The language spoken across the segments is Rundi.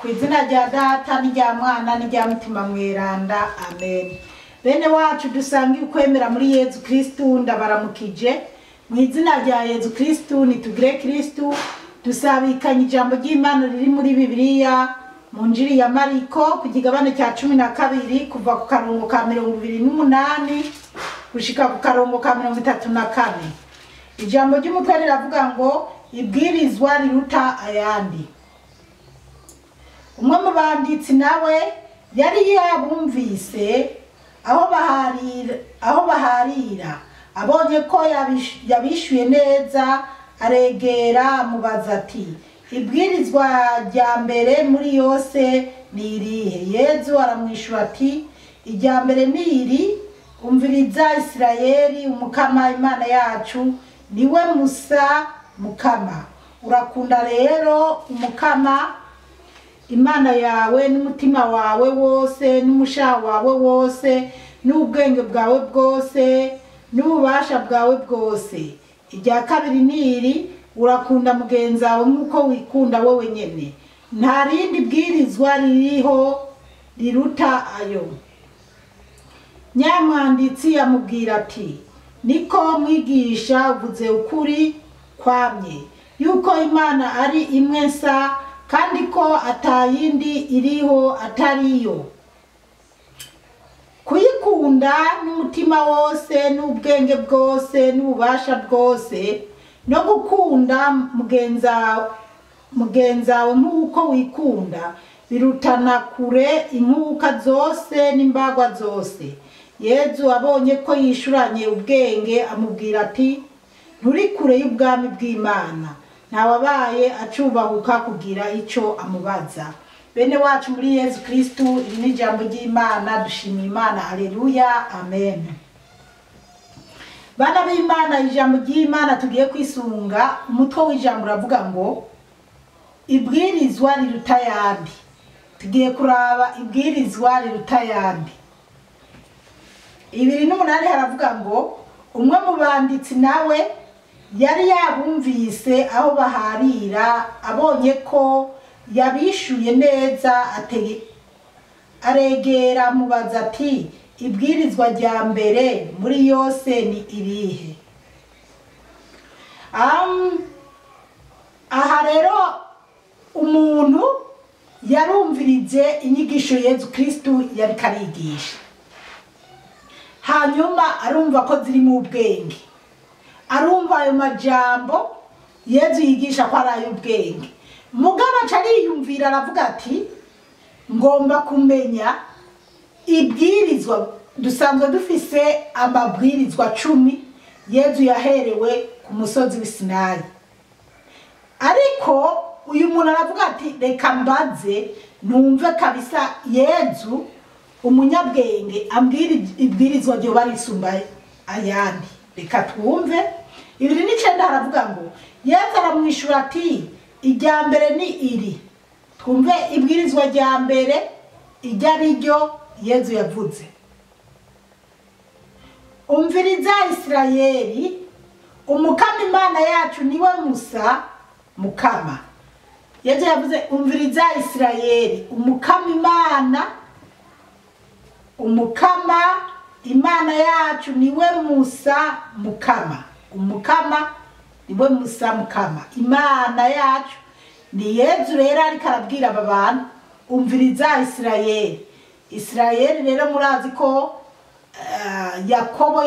Kwizina rya Data n'irya Mwana n'irya Mutima Mweranda. Amen. Bene wacu dusangiye ukwemera muri Yezu Kristu, ndabaramukije mu izina rya Yezu Kristu. Nitugire Kristu dusabikanye ijambo ry'Imana riri muri Bibiliya mu Njiri ya Mariko ku kigabane cya 12 kuva ku karongo ka 28 gushika ku karongo ka 34. Ijambo ry'umutwe riravuga ngo ibwirizwa riruta ayandi. Umwe mu banditsi nawe yari yabumvise aho baharira abonye ko yabishuye neza, aregera mubaza ati ibwirizwa rya mbere muri yose ni irihe? Yezu aramwishura ati irya mbere ni iri, umviriza Isirayeli, umukama Imana yacu niwe musa mukama. Urakunda rero umukama Imana yawe n'umutima wawe wose, n'umushaha wawe wose, n'ubwenge bwawe bwose, n'ububasha bwawe bwose. Irya kabiri ni iri, urakunda mugenzi wawe nk'uko wikunda wowe nyene. Nta rindi bwirizwa ririho riruta ayo. Nyamwanditsi amubwira ati niko mwigisha, uvuze ukuri kwamye yuko Imana ari imwe nsa, kandi ko atayindi iriho atariyo. Kuyikunda n'umutima wose, n'ubwenge bwose, n'ububasha bwose, no gukunda mugenzawe nk'uko wikunda birutana kure inkuka zose n'imbagwa zose. Yezu abonye ko yishuranye ubwenge amubwira ati nturi kure y'ubwami bw'Imana. Ntawabaye acubahuka kugira ico amubaza. Bene wacu muri Yezu Kristu, iri ni ijambo ry'Imana. Dushimira Imana. Haleluya, amen. Bana b'Imana, ijambo ry'Imana tugiye kwisunga umutwe w'ijambo uravuga ngo ibwirizwa riruta ayandi. Tugiye kuraba ibwirizwa riruta ayandi. 2:8 haravuga ngo umwe mu banditsi nawe yari yabumvise aho baharira abonye ko yabishuye neza, aregera mubaza ati ibwirizwa rya mbere muri yose ni irihe? Aha rero umuntu yarumvirije inyigisho Yezu Kristu yari karigisha, hanyuma arumva ko ziri mu ubwenge, arumva ayo majambo Yezu yigisha ko ari ay'ubwenge. Mugabo acariyumvira aravuga ati ngomba kumenya ibwirizwa. Dusanzwe dufise amabwirizwa 10 Yezu yaherewe ku musozi w'Isinayi, ariko uyu muntu aravuga ati reka mbaze numve kabisa Yezu umunyabwenge ambwira ibwirizwa ryo barisumba ayandi. Reka twumve. 2:9 haravuga ngo Yezu aramwishura ati irya mbere ni iri. Twumve ibwirizwa rya mbere iryo ari ryo Yezu yavuze. Umviriza Isirayeli, umukama Imana yacu niwe musa mukama. Yezu yavuze umviriza Isirayeli, umukama Imana yacu niwe musa mukama. Umukama niwe musa mukama, Imana yacu ni Yezu. Rero ariko arabwira aba bantu umviriza Isirayeli. Isirayeli rero murazi ko Yakobo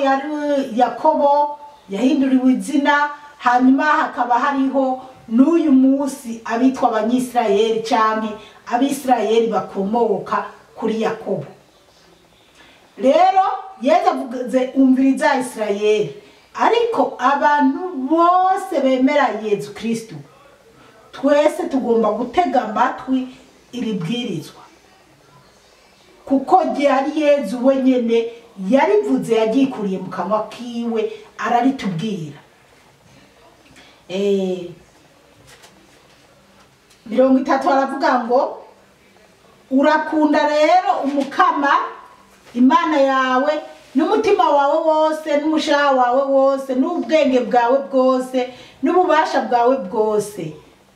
yahinduriwe izina, hanyuma hakaba hariho n'uyu munsi abitwa abanyisirayeli canke abisirayeli bakomoka kuri Yakobo. Rero Yezu avuze umviriza Isirayeli, ariko abantu bose bemera Yezu Kristu twese tugomba gutega amatwi iri bwirizwa, kuko ryari Yezu wenyene yarivuze, yagikuriye mu kanwa kiwe araritubwira. 30 haravuga ngo urakunda rero umukama Imana yawe n'umutima wawe wose, n'umushaha wawe wose, n'ubwenge bwawe bwose, n'ububasha bwawe bwose.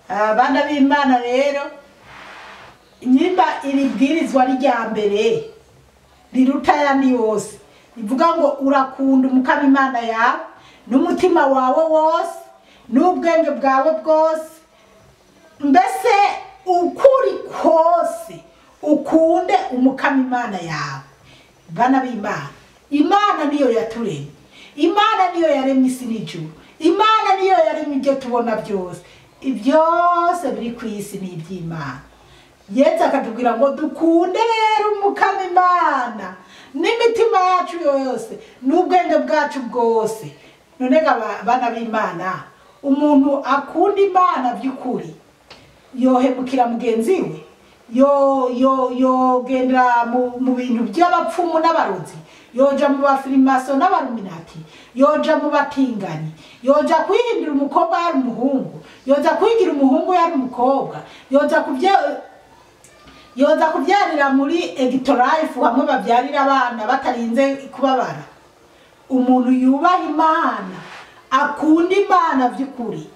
Abana b'Imana rero nyimba iri bwirizwa rya mbere riruta ayandi yose rivuga ngo urakunda umukama Imana yawe n'umutima wawe wose n'ubwenge bwawe bwose, mbese ukuri kose ukunde umukama Imana yawe. Bana b'Imana, Imana niyo yaturemye, Imana niyo yaremye isi n'ijuru, Imana niyo yaremye ibyo tubona byose, ibyose biri ku isi ni iby'Imana. Yesu akatubwira ngo dukunde rero umukama Imana n'imitima yacu yose n'ubwenge bwacu bwose. None bana b'Imana, umuntu akunda Imana by'ukuri yohemukira mugenzi we, yogendera mu bintu by'abapfumu n'abarozi, yoja mu bafirimaso n'abaruminati, yoja mu batinganyi, yoja kwihindura umukobwa yari umuhungu, yoja kwigira umuhungu yari umukobwa, yoza kubyarira muri Egitolife hamwe babyarira abana batarinze kubabara. Umuntu yubaha Imana, akunda Imana by'ukuri,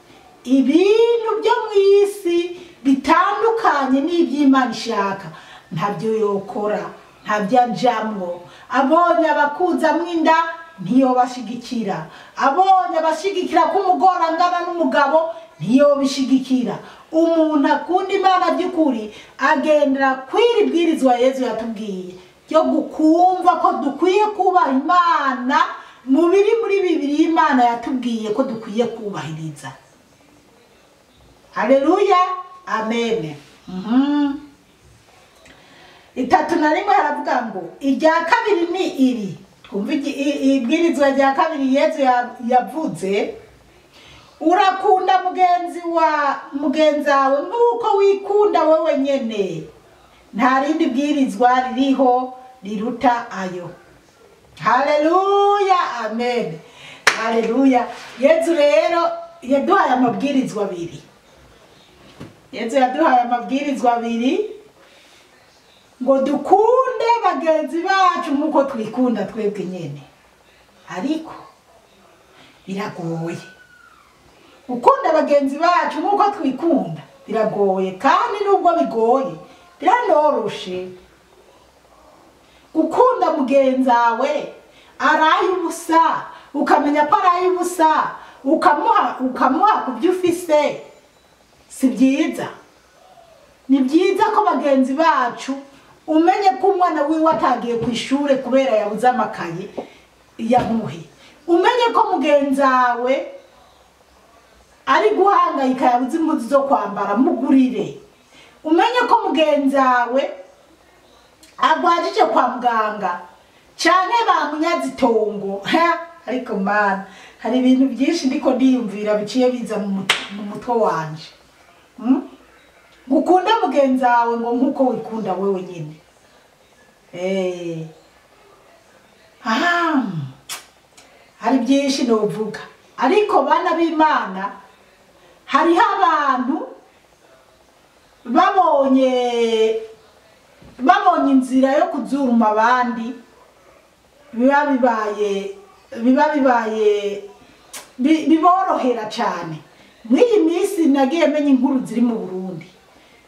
ibintu byo mu isi bitandukanye n'iby'Imana ishaka ntabyo yokora, ntabyo ajamwo. Abonye abakuzamwo inda ntiyobashigikira, abonye abashigikira ko umugore angana n'umugabo ntiyobishigikira. Umuntu akunda Imana by'ukuri agendera kwiri bwirizwa Yesu yatubwiye byo gukumva ko dukwiye kubaha Imana mu biri muri bibiri Imana yatubwiye ko dukwiye kubahiriza. Haleluya, amen. Itatu na rimwe haravuga ngo irya kabiri ni iri. Twumva ibwirizwa rya kabiri Yesu yavuze, urakunda mugenzi wawe nk'uko wikunda wewe nyene. Nta rindi bwirizwa ririho riruta ayo. Haleluya, amen. Haleluya. Yesu rero yaduhaye amabwirizwa abiri. Yesu yaduhaye amabwirizwa abiri ngo dukunde bagenzi bacu nk'uko twikunda twebwe nyene. Ariko biragoye ukunda bagenzi bacu nk'uko twikunda, biragoye. Kandi nubwo bigoye biranoroshe. Gukunda mugenzi wawe araye ubusa, ukamenya ko araye ubusa, ukamuha kubyo ufise, si byiza. Ni byiza ko bagenzi bacu umenye ko umwana wiwe atagiye ku ishure kubera yabuze amakaye yamuhe, umenye ko mugenzi wawe ari guhangayika yabuze impuzu zo kwambara, mugurire. Umenye ko mugenzi wawe agwajije kwa muganga canke bamunyaze itongo. Ariko mana, hari ibintu byinshi ndiko ndiyumvira biciye biza mu mutwe wanje. Gukunda mugenzi wawe ngo nkuko wikunda wewe nyine. Hari byinshi novuga, ariko bana b'Imana, hariho abantu babonye inzira yo kuzuruma abandi biborohera cyane. Mw'iyi minsi nagiye menya inkuru ziri mu Burundi.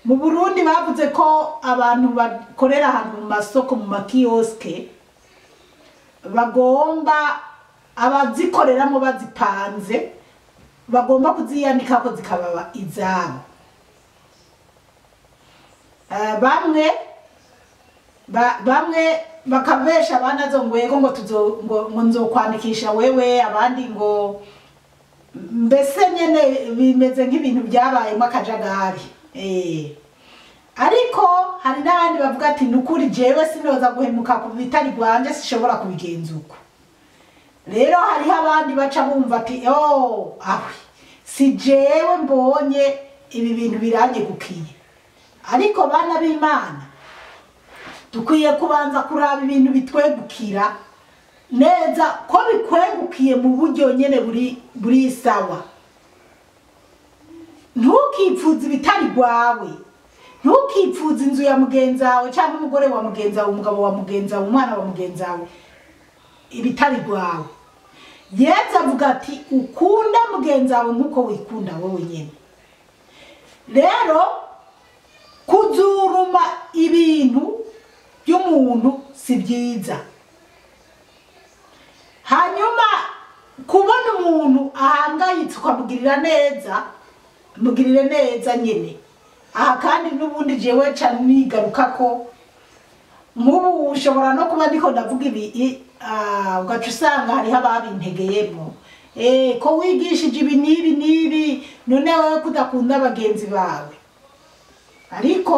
Mu Burundi bavuze ko abantu bakorera ahantu mu masoko, mu makioske, bagomba abazikoreramo bazipanze bagomba kuziyandika ko zikababa izabo. Bamwe bakabesha abana ngwego ngo nzokwandikisha wewe, abandi ngo mbese nyene bimeze nk'ibintu byabayemo akajagari. Ariko hari n'abandi bavuga ati nukuri jewe sinoza guhemuka ku bitari rwanje, sishobora kubigenza uko. Rero hariho abandi baca bumva ati si jewe mbonye ibi bintu biranyegukiye. Ariko bana b'Imana, dukwiye kubanza kuraba ibintu bitwegukira neza ko bikwegukiye mu buryo nyene buri sawa. Ntukipfuze ibitari rwawe, ntukipfuze inzu ya mugenzi wawe cyangwa umugore wa mugenzi wawe, umugabo wa mugenzi wawe, umwana wa mugenzi wawe, ibitari rwawe. Yesu avuga ati ukunda mugenzi wawe nkuko wikunda wowe nyene. Rero kuzuruma si byiza. Hanyuma kubona umuntu ahangayitse ukamugirira neza, mugirire neza nyine. Aha kandi n'ubundi jewe cyane nigaruka ko nk'ubu ushobora no kuba ndiko ndavuga ibi ugaca usanga hariho ababintegeyemo, ko wigishije ibi n'ibi none wowe kudakunda abagenzi bawe. Ariko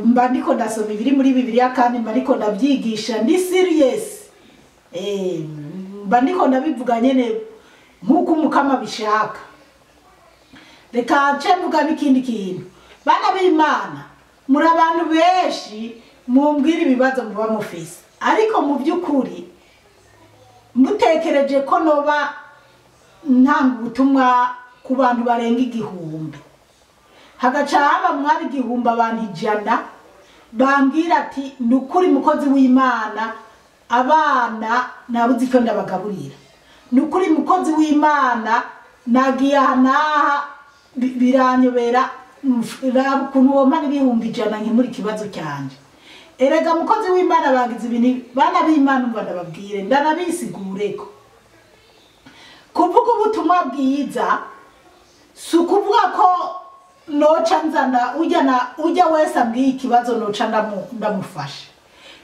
mba ndiko ndasoma ibiri muri Bibiliya kandi mba ndiko ndabyigisha ndi serious. Mba ndiko ndabivuga nyene nk'uko umukama bishaka. Reka nce mvuga n'ikindi kintu. Bana b'Imana muri abantu benshi mumbwira ibibazo muba mufise, ariko mu by'ukuri mutekereje ko noba ntanga ubutumwa ku bantu barenga 1000, hagaca haba mwari 1000 abantu 100 bambwira ati nukuri mukozi w'Imana abana nabuze icyo ndabagaburira, nukuri mukozi w'Imana nagiye hanaha biranyobera ukuntu woma n'ibihumbi 100 nkimuri kibazo cyanje. Erega mukozi w'Imana bagize ibintu bana b'Imana umva ndababwire ndanabisigureko. Kuvuga ubutumwa bwiza si ukuvuga ko noca nzana ujya wese ambwiye ikibazo noca ndamufasha,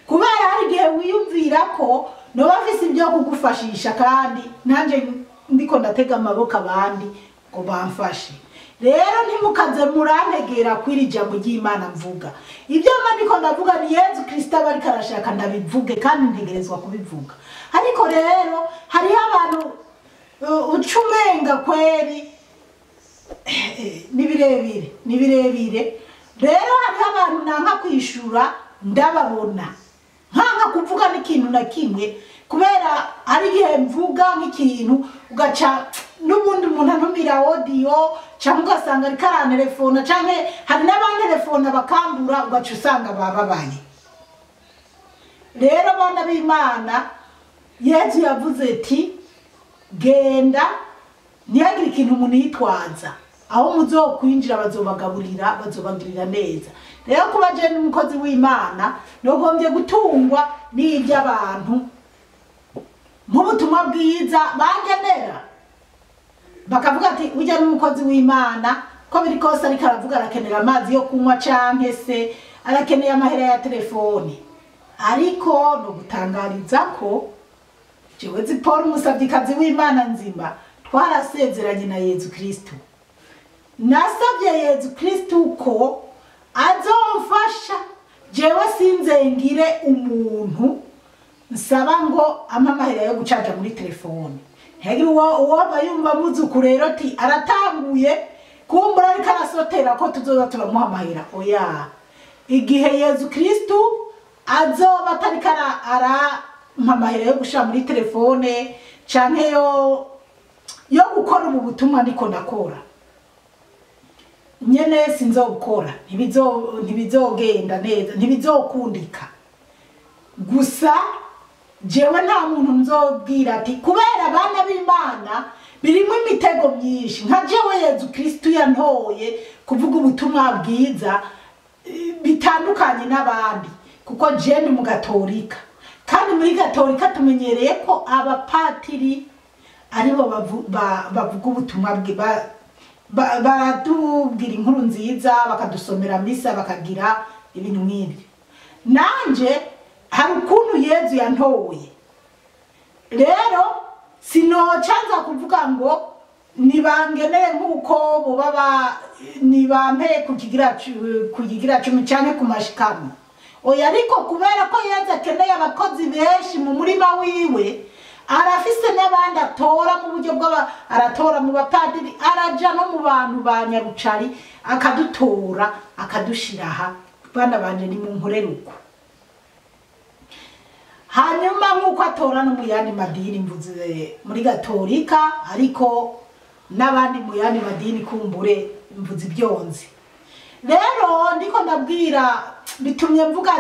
kubera hari igihe wiyumvira ko noba afise ibyo kugufashisha kandi nanje ndiko ndatega amaboko abandi ngo bamfashe. Rero ntimukaze murantegera kwiri jambo ry'Imana mvuga. Ibyo ndiko ndavuga ni Yesu Kristo aba ariko arashaka ndabivuge kandi ntegerezwa kubivuga. Ariko rero hariho abantu ucumenga kweri ni birebire. Rero hariho abantu nanka kwishura ndababona nkanka kuvuga n'ikintu na kimwe, kubera hari igihe mvuga nk'ikintu ugaca n'ubundi umuntu antumira audio cyangwa ugasanga ari karane telefone cyangwa hari n'abandi telefone bakambura ugaca usanga bababaye. Rero bana b'Imana Yesu yavuze ati genda ntihagire ikintu umuntu yitwaza, aho muzokwinjira bazobagaburira bazobagirira neza. Rero kuba je n'umukozi w'Imana nogombye gutungwa n'iby'abantu nk'ubutumwa bwiza bangenera, bakavuga ati ujya n'umukozi w'Imana ko biri kose ariko aravuga arakenera amazi yo kunywa canke se arakeneye amahera ya telefone. Ariko no gutangariza ko jewe Paul umusavyikazi w'Imana nzima twarasezeranye na Yesu Kristo. Nasabye Yesu Kristo ko azomfasha jewe sinzengire umuntu nsaba ngo amamahera yo gucaja muri telefone. Hegi uwo bayumva muzuku rero ati aratanguye kumbura ariko arasotera ko tuzoza turamuha amahera. Oya, igihe Yesu Kristo azoba atariko amahera yo gushira muri telefone canke yo gukora ubu butumwa ndiko ndakora nyene sinzobukora, ntibizogenda neza, ntibizokundika. Gusa jewe nta muntu nzobwira ati kubera abana b'Imana birimo imitego myinshi nka jewe Yesu Kristo yantoye kuvuga ubutumwa bwiza bitandukanye n'abandi, kuko je ni mu Gatolika kandi muri Gatolika tumenyereye ko abapatiri aribo bavuga ubutumwa baratubwira inkuru nziza bakadusomera misa bakagira ibintu nk'ibyo. Nanje hari ukuntu Yesu yantoye, rero sinocanza kuvuga ngo nibangenere nk'uko bubaba nibampe kukigira 10 cyane ku mashikano. Oya, ariko kubera ko Yesu akeneye abakozi benshi mu murima wiwe, arafise n'abandi atora mu buryo aratora mu bapadiri, araja no mu bantu ba Nyarucari akadutora akadushiraha. Bana banje ni mu nkoreruko. Hanyuma nk'uko atora no mu yandi madini mvuze muri Gatolika, ariko n'abandi mu yandi madini kumbure mvuze ibyonzi. Rero ndiko ndabwira bitumye mvuga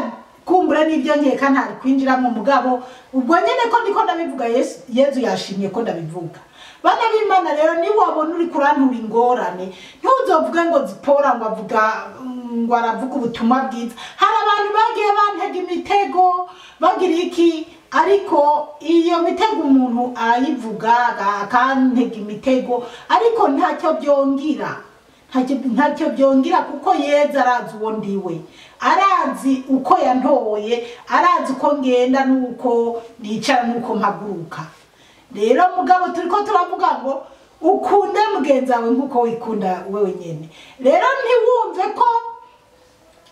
kumbure n'ibyo nkeka ntari kwinjira mu mugabo ubwo nyene ko ndiko ndabivuga Yesu yashimye ko ndabivuga. Bana b'Imana rero ni wabona uri kurantura ingorane ntuzovuge ngo zipora ngo avuga ngo aravuga ubutumwa bwiza. Hari abantu bagiye bantega imitego bagira iki, ariko iyo mitego umuntu ayivuga akantega imitego, ariko ntacyo byongira, ntacyo byongira, kuko Yezu arazi uwo ndiwe, arazi uko yantoye, arazi uko ngenda nuko nicara nuko mpaguruka. Rero mugabo turiko turavuga ngo ukunde mugenzi wawe nkuko wikunda wewe nyene. Rero ntiwumve ko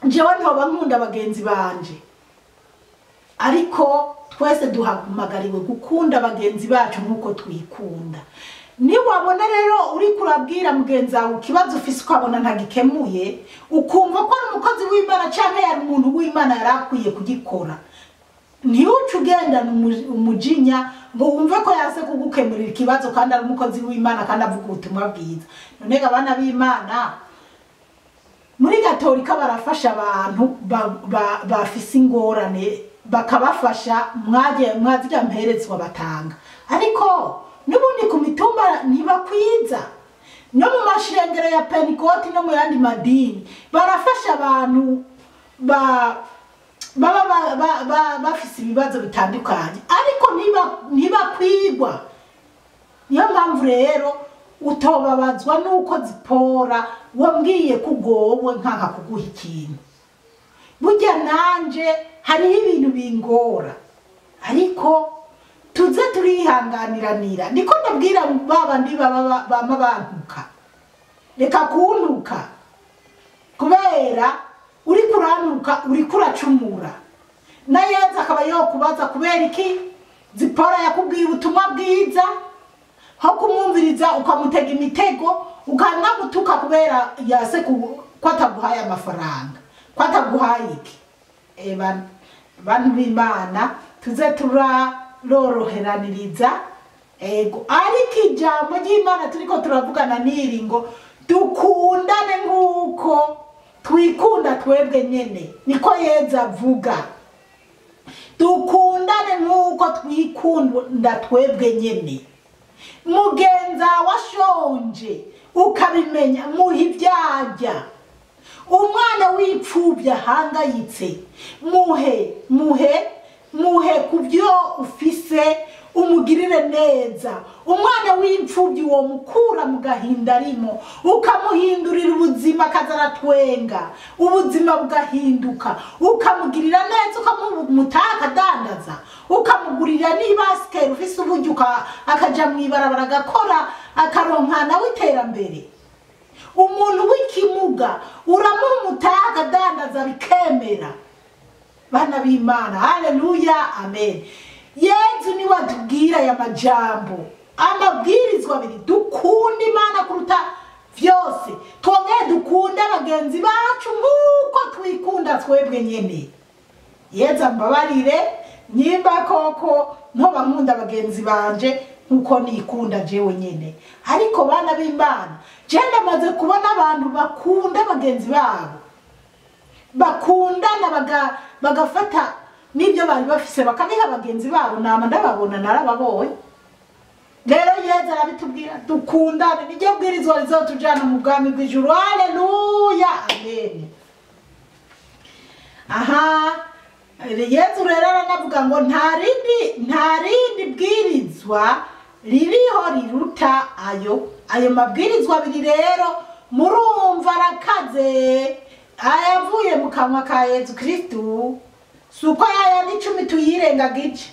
jewe ntoba nkunda bagenzi banje, ariko twese duhamagariwe gukunda bagenzi bacu nkuko twikunda. Niwabona rero uri kurabwira mugenzi wawe ikibazo ufise ukabona ntagikemuye, ukumva ko ari umukozi w'Imana canke yari umuntu w'Imana yarakwiye kugikora, ntiuce ugendana umujinya ngo wumve ko yase kugukemurira ikibazo kandi ari umukozi w'Imana kandi avuga ubutumwa bwiza. None abana b'Imana muri Gatolika barafasha abantu bafise ingorane, bakabafasha mwazira mperezwa batanga, ariko nubundi ku mitumba ntibakwiza. No mu mashengero ya Pentecote no mu yandi madini barafasha abantu bafise ibibazo bitandukanye, ariko ntibakwigwa. Niyo mpamvu rero utobabazwa nuko zipora wambwiye kugowe nkanka kuguha ikintu. Burya nanje hariho ibintu bingora, ariko tuze turihanganiranira. Niko ndabwira babandi bama bantuka, reka kuntuka, kubera uri kurantuka uri kuracumura. Na Yezu akaba yokubaza kubera iki Zipora yakubwiye ubutumwa bwiza, ho kumwumviriza ukamutega imitego, ukanamutuka kubera yase ko ataguhaye amafaranga, ko ataguhaye iki. Bantu b'Imana tuze turaroroheraniriza, ariko ijambo ry'Imana turiko turavugana niri ngo dukundane nkuko twikunda twebwe nyene. Niko Yezu avuga, dukundane nkuko twikunda twebwe nyene. Mugenza washonje ukabimenya muhi ivyarya, umwana w'ipfubya hangayitse muhe kubyo ufise umugirire neza. Umwana w'imfubyi wo mukura mu gahinda arimo, ukamuhindurira ubuzima akazaratwenga, ubuzima bugahinduka, ukamugirira neza, ukamutaka dandaza, ukamugurira n'ibasikeri ufise uburyo akaja mwibarabara agakora akaronkana w'iterambere. Umuntu w'ikimuga uramumutaka dandaza bikemera. Bana b'Imana, haleluya, amen. Yezu ni watubwira ya majambo, amabwirizwa abiri: dukunda Imana kuruta vyose, twongere dukunda bagenzi bacu nkuko twikunda twebwe nyene. Yezu ambabarire nyimba koko ntoba nkunda bagenzi banje nkuko nikunda jewe nyene. Ariko bana b'Imana, je ndamaze kubona abantu bakunda bagenzi babo, bakundana bagafata nibyo bari bafise bakabiha bagenzi babo. Nama ndababona, narababonye. Rero Yezu arabitubwira dukundane, niryo bwirizwa rizotujana mu bwami bw'ijuru. Haleluya, amen. Aha, Yezu rero aranavuga ngo nta rindi bwirizwa ririho riruta ayo mabwirizwa abiri. Rero murumva arakaze, ayavuye mu kanwa ka Yezu Kristu, suko yayandi 10 tuyirengagije,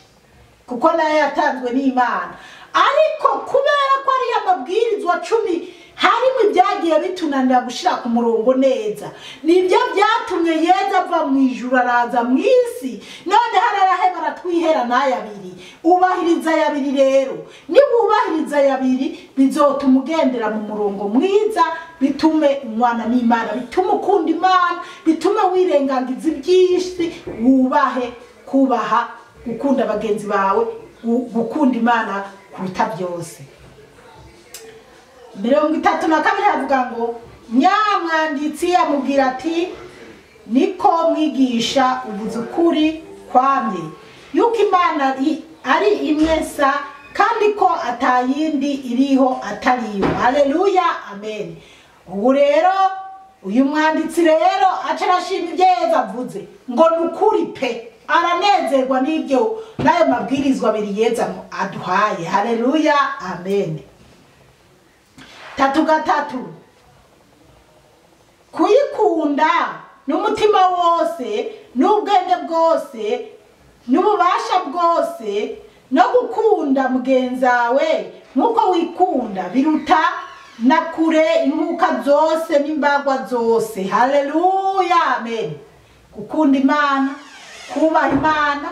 kuko nayo yatanzwe n'Imana. Ariko kubera ko ari amabwirizwa 10 harimo ibyagiye bitunanira gushira ku murongo neza, nibyo byatumye Yezu ava mu ijuru araza mu isi. None hararahe baratwihera n'ayabiri. Ubahiriza yabiri rero, nibubahiriza yabiri bizotuma ugendera mu murongo mwiza, bitume umwana n'Imana, bitume ukunda Imana, bitume wirengagiza iby'isi, wubahe kubaha, gukunda bagenzi bawe, gukunda Imana kuruta byose. 32 havuga ngo nyamwanditsi amubwira ati niko mwigisha ubuzukuri kwamye, yuko Imana ari imwe sa kandi ko atayindi iriho atariyo. Haleluya, amen. Ubu rero uyu mwanditsi rero aca arashima ibyo Yezu avuze ngo nukuri pe aranezerwa n'ibyo nayo mabwirizwa abiri Yezu aduhaye. Haleluya, amen. 3 kuyikunda n'umutima wose n'ubwenge bwose n'ububasha bwose no gukunda mugenzawe nkuko wikunda biruta na kure inkuka zose n'imbagwa zose. Haleluya, amen. Gukunda Imana, kubaha Imana,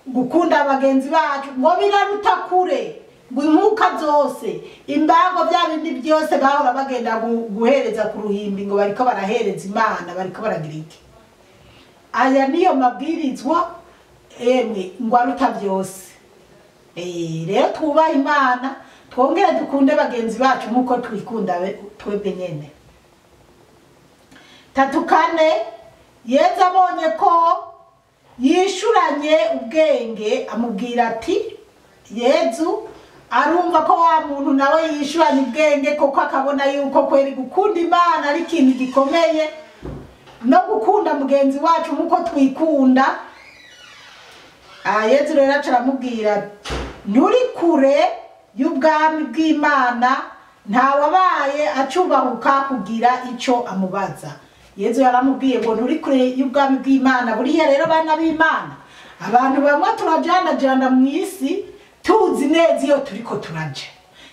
gukunda abagenzi bacu ngo biraruta kure ngo inkuka zose imbagwa bya bindi byose bahora bagenda guhereza ku ruhimbi ngo bariko barahereza Imana, bariko baragira iki. Aya niyo mabwirizwa emwe ngo aruta byose. Rero twubaha Imana, twongere dukunde bagenzi bacu nkuko twikunda twebwe nyene. 3 Yezu abonye ko yishuranye ubwenge amubwira ati, Yezu arumva ko wa muntu nawe yishuranye ubwenge koko akabona yuko kweri gukunda Imana ari ikintu gikomeye no gukunda mugenzi wacu nkuko twikunda. Yezu rero aramubwira nturi kure y'ubwami bw'Imana, ntawabaye acubahuka kugira ico amubaza. Yezu yaramubwiye ngo nturi kure y'ubwami bw'Imana. Buriya rero bana b'Imana, abantu bamwe turajana mu isi tuzi neza iyo turiko turaja,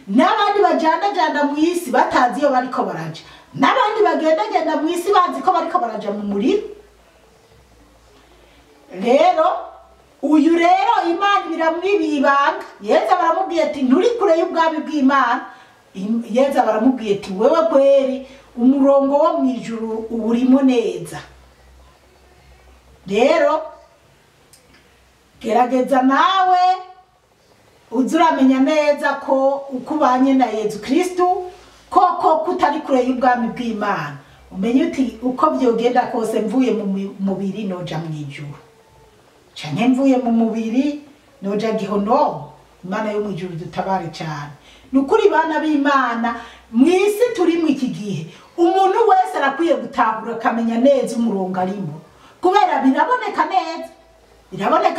n'abandi bajana mu isi batazi iyo bariko baraja, n'abandi bagenda mu isi bazi ko bariko baraja mu muriro. Rero uyu rero Imana biramwibanga. Yezu baramubwiye ati nturi kure y'ubwami bw'Imana. Yezu baramubwiye ati wewe kweri umurongo wo mwijuru uburimo neza. Rero gerageza nawe uzuramenya neza ko ukubanye na Yezu Kristo koko kutari kure y'ubwami bw'Imana. Umenye uti uko byogenda kose mvuye mu mubiri noja mwijuru, canke mvuye mu mubiri noja gihono. Imana yo mwijuru dutabare cyane. Nukuri bana b'Imana, mwisi turi mu iki gihe umuntu wese arakwiye gutahura akamenya neza umurongo arimo, kubera biraboneka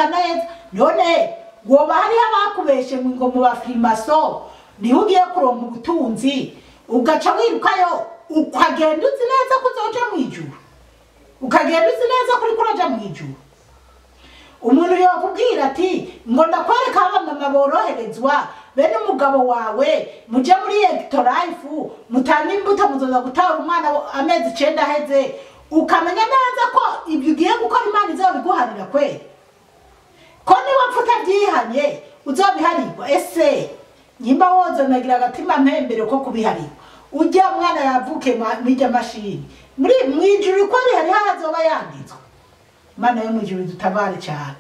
neza. None woba hari abakubeshe ngo mu bafrimaso ni ugiye kuronka ubutunzi ugaca wirukayo ukagenda uzi neza ko uzoja mwijuru, ukagenda uzi neza kuri kuraja mwijuru. Umuntu yakubwira ati ngo ndakwereka abamama boroherezwa bene umugabo wawe muje muri Ectolife mutanga imbuto muzoza gutara umwana amezi 9 aheze, ukamenya neza ko ibyo ugiye gukora Imana izabiguharira kweli. Ko niba mfuta byihanye uzobiharirwa. Ese nyimba wozo nagira agatima mpembere ko kubiharirwa ujya mwana yavuke mwija mashini muri mwijuru ko hari hazoba yanditswe. Imana yo mwijuru dutabare cyane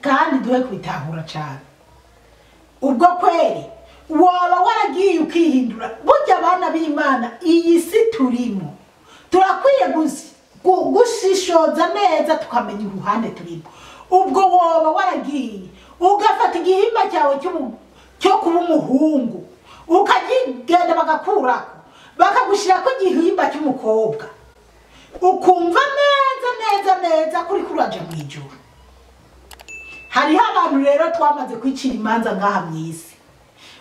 kandi duhe kwitahura cyane. Ubwo kweli waba waragiye ukihindura. Burya abana b'Imana iyi si turimo turakwiye gushishoza neza tukamenya uruhande turimo. Ubwo woba waragiye ugafata igihimba cyawe cyo kuba umuhungu ukagenda bagakurako bakagushira ko igihimba cy'umukobwa ukumva neza kuri kuraja mwijuru. Hariho abantu rero twamaze kwicira imanza ngaha mwisi.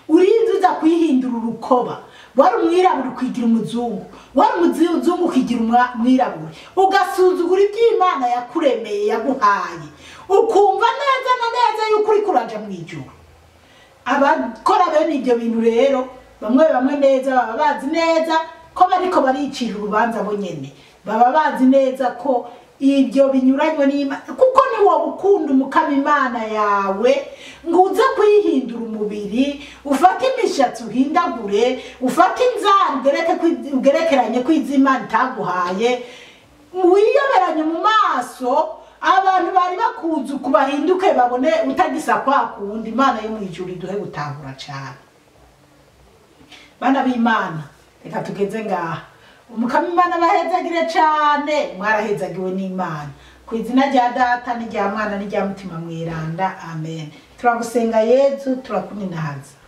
Urinzi uza kwihindura urukoba, wari umwirabura ukigira umuzungu, wari umuzungu ukigira umwirabura, ugasuzugura iby'Imana yakuremeye yaguhaye, ukumva neza yuko uri kuraja mwijuru. Abakora bene ibyo bintu rero bamwe neza baba bazi neza ko bariko baricira urubanza bo nyene, baba bazi neza ko ibyo binyuranywe n'Imana, kuko ni wo ukunda umukama Imana yawe ngo uze kwihindura umubiri, ufate imishatsi uhindagure, ufate inzara ugerekeranye kw'Imana itaguhaye, wiyoberanye mu maso abantu bari bakunze kubahinduke babone utagisa kwa kundi. Imana yo mwijuru duhe gutahura cyane. Bana b'Imana reka tugeze ngaha. Umukama Imana bahezagire cyane, mwarahezagiwe n'Imana. Ku izina rya Data n'irya Mwana n'irya Mutima Mweranda, amen. Turagusenga Yezu, turakuninahaza.